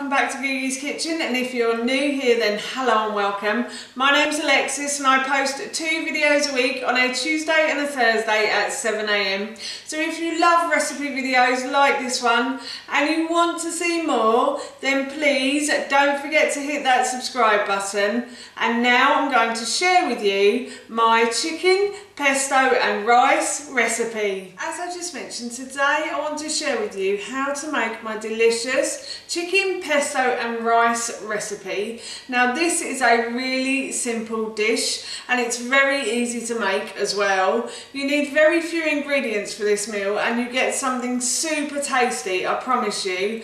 welcome back to Gigi's Kitchen, and if you're new here then hello and welcome. My name's Alexis and I post 2 videos a week on a Tuesday and a Thursday at 7 AM. So if you love recipe videos like this one and you want to see more, then please don't forget to hit that subscribe button. And now I'm going to share with you my chicken, pesto and rice recipe. As I just mentioned, today I want to share with you how to make my delicious chicken, pesto and rice recipe. Now this is a really simple dish and it's very easy to make as well. You need very few ingredients for this meal and you get something super tasty, I promise you.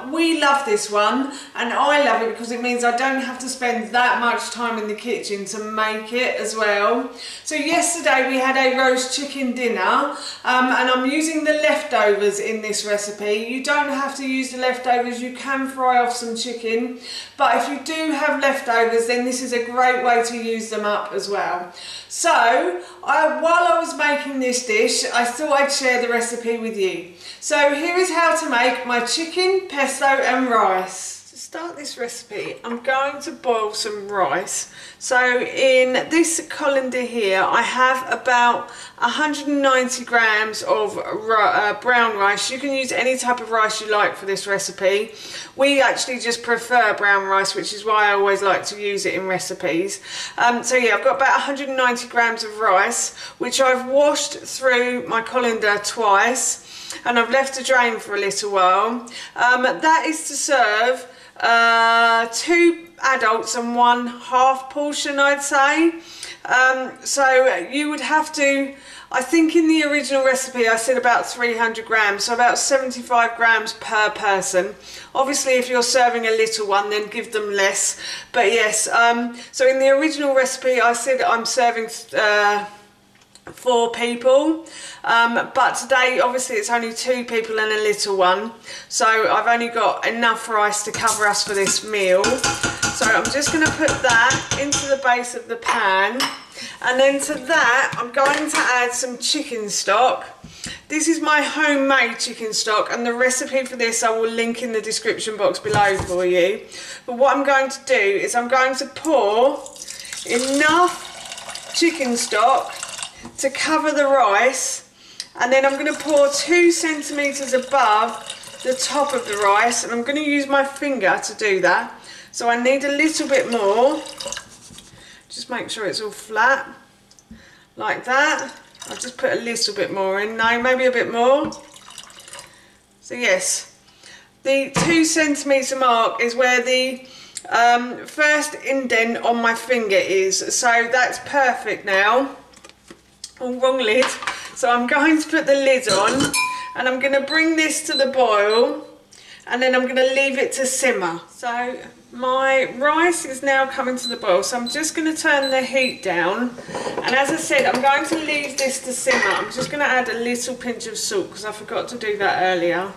We love this one and I love it because it means I don't have to spend that much time in the kitchen to make it as well. So yesterday we had a roast chicken dinner and I'm using the leftovers in this recipe. You don't have to use the leftovers, you can fry off some chicken, but if you do have leftovers then this is a great way to use them up as well. So while I was making this dish I thought I'd share the recipe with you. So here is how to make my chicken, pesto and rice. To start this recipe I'm going to boil some rice. So in this colander here I have about 190 grams of brown rice. You can use any type of rice you like for this recipe. We actually just prefer brown rice, which is why I always like to use it in recipes. So yeah, I've got about 190 grams of rice which I've washed through my colander twice and I've left to drain for a little while. That is to serve 2 adults and 1 half portion, I'd say. So you would have to, I think in the original recipe I said about 300 grams, so about 75 grams per person. Obviously if you're serving a little one then give them less, but yes, so in the original recipe I said I'm serving 4 people, but today obviously it's only 2 people and a little one, so I've only got enough rice to cover us for this meal. So I'm just going to put that into the base of the pan, and then to that I'm going to add some chicken stock. This is my homemade chicken stock and the recipe for this I will link in the description box below for you. But what I'm going to do is I'm going to pour enough chicken stock to cover the rice, and then I'm going to pour 2 centimeters above the top of the rice, and I'm going to use my finger to do that. So I need a little bit more. Just make sure it's all flat like that. I'll just put a little bit more in. No, maybe a bit more. So yes, the 2 centimeter mark is where the first indent on my finger is, so that's perfect now. Oh, wrong lid. So I'm going to put the lid on and I'm going to bring this to the boil and then I'm going to leave it to simmer. So my rice is now coming to the boil, so I'm just going to turn the heat down, and as I said I'm going to leave this to simmer. I'm just going to add a little pinch of salt because I forgot to do that earlier.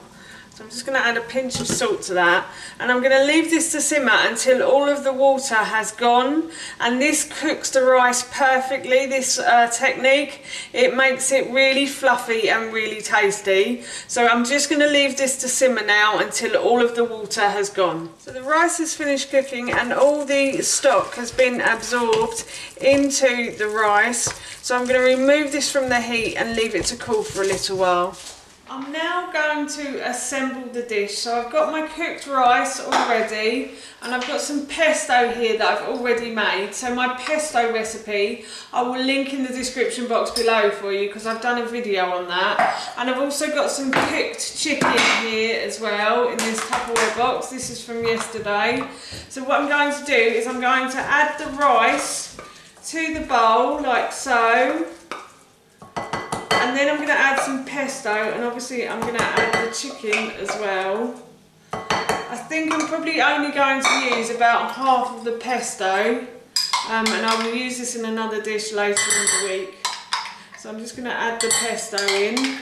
So I'm just going to add a pinch of salt to that, and I'm going to leave this to simmer until all of the water has gone, and this cooks the rice perfectly. This technique, it makes it really fluffy and really tasty. So I'm just going to leave this to simmer now until all of the water has gone. So the rice is finished cooking and all the stock has been absorbed into the rice. So I'm going to remove this from the heat and leave it to cool for a little while. I'm now going to assemble the dish. So I've got my cooked rice already and I've got some pesto here that I've already made. So my pesto recipe I will link in the description box below for you because I've done a video on that. And I've also got some cooked chicken here as well in this Tupperware box. This is from yesterday. So what I'm going to do is I'm going to add the rice to the bowl like so. And then I'm going to add some pesto, and obviously I'm going to add the chicken as well. I think I'm probably only going to use about half of the pesto, and I will use this in another dish later in the week. So I'm just going to add the pesto in,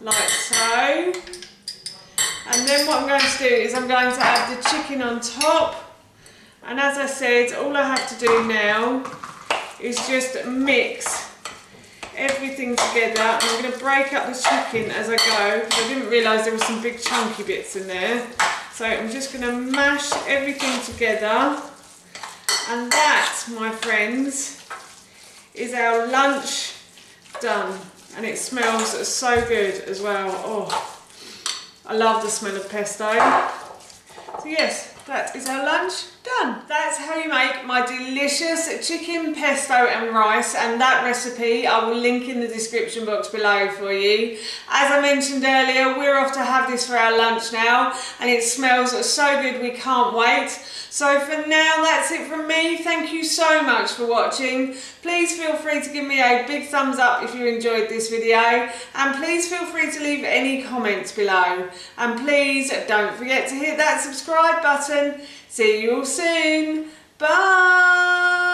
like so. And then what I'm going to do is I'm going to add the chicken on top. And as I said, all I have to do now is just mix everything together. I'm going to break up the chicken as I go because I didn't realise there were some big chunky bits in there. So I'm just going to mash everything together, and that, my friends, is our lunch done. And it smells so good as well. Oh, I love the smell of pesto. So yes, that is our lunch done. That's how you make my delicious chicken pesto and rice, and that recipe I will link in the description box below for you. As I mentioned earlier, we're off to have this for our lunch now, and it smells so good we can't wait. So for now, that's it from me. Thank you so much for watching. Please feel free to give me a big thumbs up if you enjoyed this video, and please feel free to leave any comments below. And please don't forget to hit that subscribe button. See you all soon. Bye.